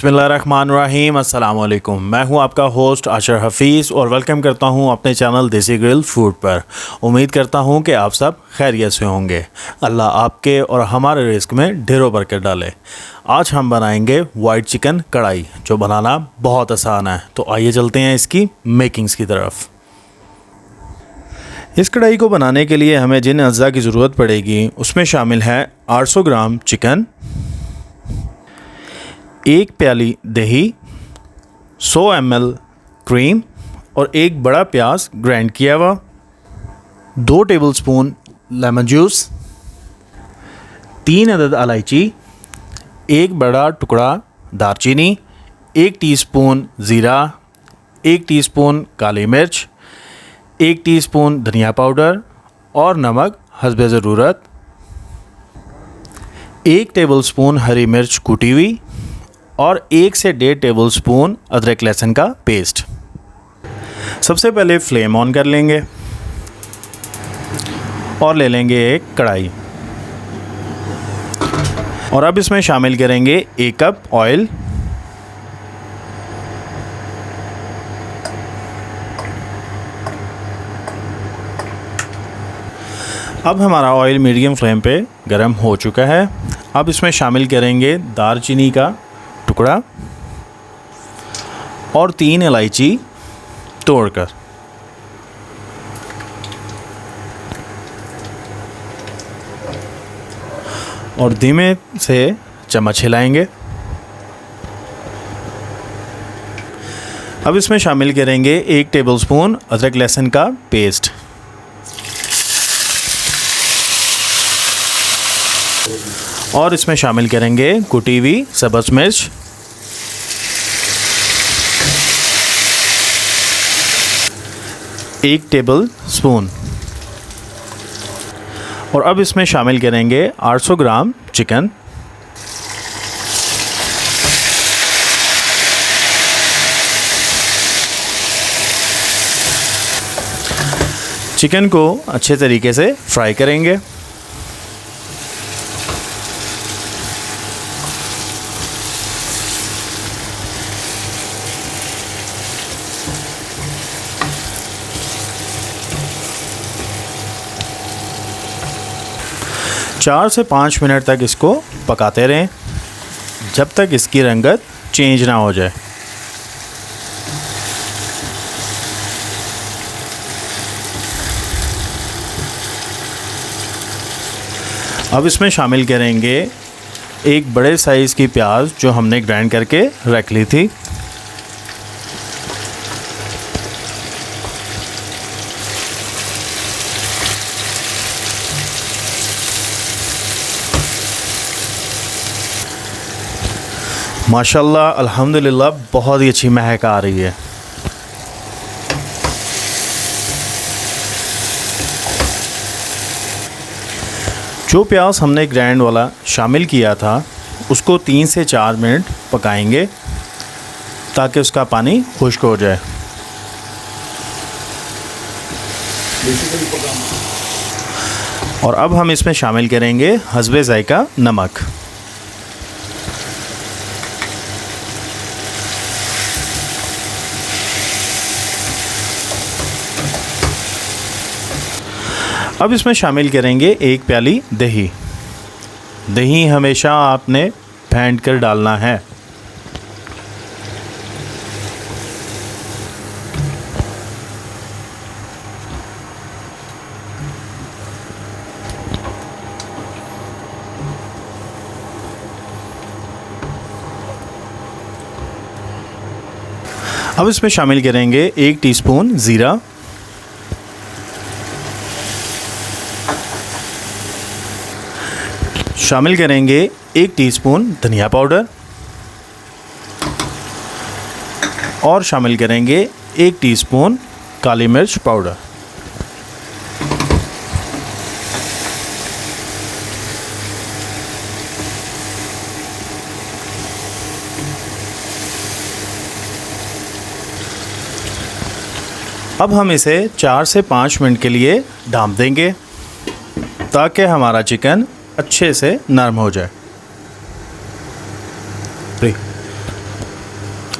बिस्मिल्लाहिर्रहमानिर्रहीम। अस्सलाम वालेकुम। मैं हूं आपका होस्ट आशर हफ़ीज़ और वेलकम करता हूं अपने चैनल देसी ग्रिल फूड पर। उम्मीद करता हूं कि आप सब खैरियत से होंगे। अल्लाह आपके और हमारे रिस्क में ढेरों बरकत डाले। आज हम बनाएंगे वाइट चिकन कढ़ाई, जो बनाना बहुत आसान है। तो आइए चलते हैं इसकी मेकिंग्स की तरफ। इस कढ़ाई को बनाने के लिए हमें जिन अज्जा की ज़रूरत पड़ेगी उसमें शामिल है 800 ग्राम चिकन, 1 प्याली दही, 100 ml क्रीम और एक बड़ा प्याज ग्राइंड किया हुआ, 2 टेबलस्पून लेमन जूस, 3 अदद इलायची, एक बड़ा टुकड़ा दालचीनी, 1 टीस्पून ज़ीरा, 1 टीस्पून काली मिर्च, 1 टीस्पून धनिया पाउडर और नमक हस्बे ज़रूरत, 1 टेबलस्पून हरी मिर्च कूटी हुई और 1 से 1.5 टेबलस्पून अदरक लहसुन का पेस्ट। सबसे पहले फ्लेम ऑन कर लेंगे और ले लेंगे एक कढ़ाई और अब इसमें शामिल करेंगे 1 कप ऑयल, अब हमारा ऑयल मीडियम फ्लेम पे गर्म हो चुका है। अब इसमें शामिल करेंगे दालचीनी का टुकड़ा और 3 इलायची तोड़कर, और धीमे से चम्मच हिलाएंगे। अब इसमें शामिल करेंगे 1 टेबलस्पून अदरक लहसुन का पेस्ट और इसमें शामिल करेंगे कुटी हुई सब्ज़ मिर्च, एक टेबल स्पून, और अब इसमें शामिल करेंगे 800 ग्राम चिकन। चिकन को अच्छे तरीके से फ्राई करेंगे। चार से 5 मिनट तक इसको पकाते रहें जब तक इसकी रंगत चेंज ना हो जाए। अब इसमें शामिल करेंगे एक बड़े साइज़ की प्याज जो हमने ग्राइंड करके रख ली थी। माशाल्लाह अल्हम्दुलिल्लाह बहुत ही अच्छी महक आ रही है। जो प्याज हमने ग्राइंड वाला शामिल किया था उसको 3 से 4 मिनट पकाएंगे ताकि उसका पानी खुश्क हो जाए। और अब हम इसमें शामिल करेंगे हस्बे ज़ायका नमक। अब इसमें शामिल करेंगे 1 प्याली दही। दही हमेशा आपने फेंट कर डालना है। अब इसमें शामिल करेंगे 1 टीस्पून ज़ीरा, शामिल करेंगे 1 टीस्पून धनिया पाउडर और शामिल करेंगे 1 टीस्पून काली मिर्च पाउडर। अब हम इसे 4 से 5 मिनट के लिए ढाँप देंगे ताकि हमारा चिकन अच्छे से नरम हो जाए।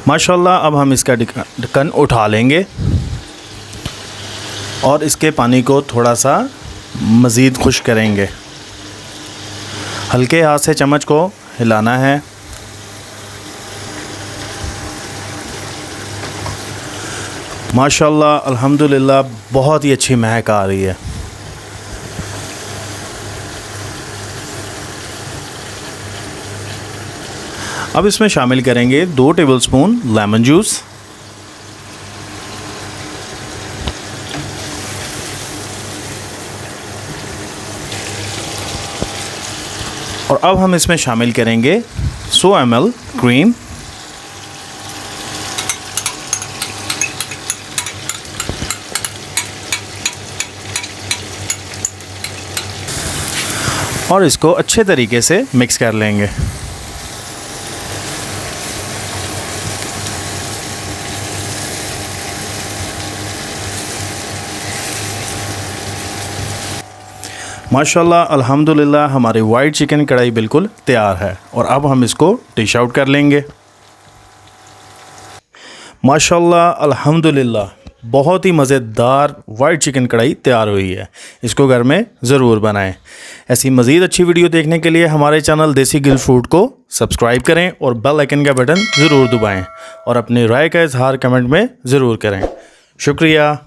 माशाल्लाह अब हम इसका ढक्कन उठा लेंगे और इसके पानी को थोड़ा सा मज़ीद खुश्क करेंगे। हल्के हाथ से चम्मच को हिलाना है। माशाल्लाह अल्हम्दुलिल्लाह बहुत ही अच्छी महक आ रही है। अब इसमें शामिल करेंगे 2 टेबलस्पून लेमन जूस, और अब हम इसमें शामिल करेंगे 100 ml क्रीम, और इसको अच्छे तरीके से मिक्स कर लेंगे। माशाल्लाह अल्हम्दुलिल्लाह हमारी वाइट चिकन कढ़ाई बिल्कुल तैयार है और अब हम इसको डिश आउट कर लेंगे। माशाल्लाह अल्हम्दुलिल्लाह बहुत ही मज़ेदार वाइट चिकन कढ़ाई तैयार हुई है। इसको घर में ज़रूर बनाएं। ऐसी मज़ीद अच्छी वीडियो देखने के लिए हमारे चैनल देसी ग्रिल फूड को सब्सक्राइब करें और बेल आइकन का बटन ज़रूर दबाएं और अपनी राय का इजहार कमेंट में ज़रूर करें। शुक्रिया।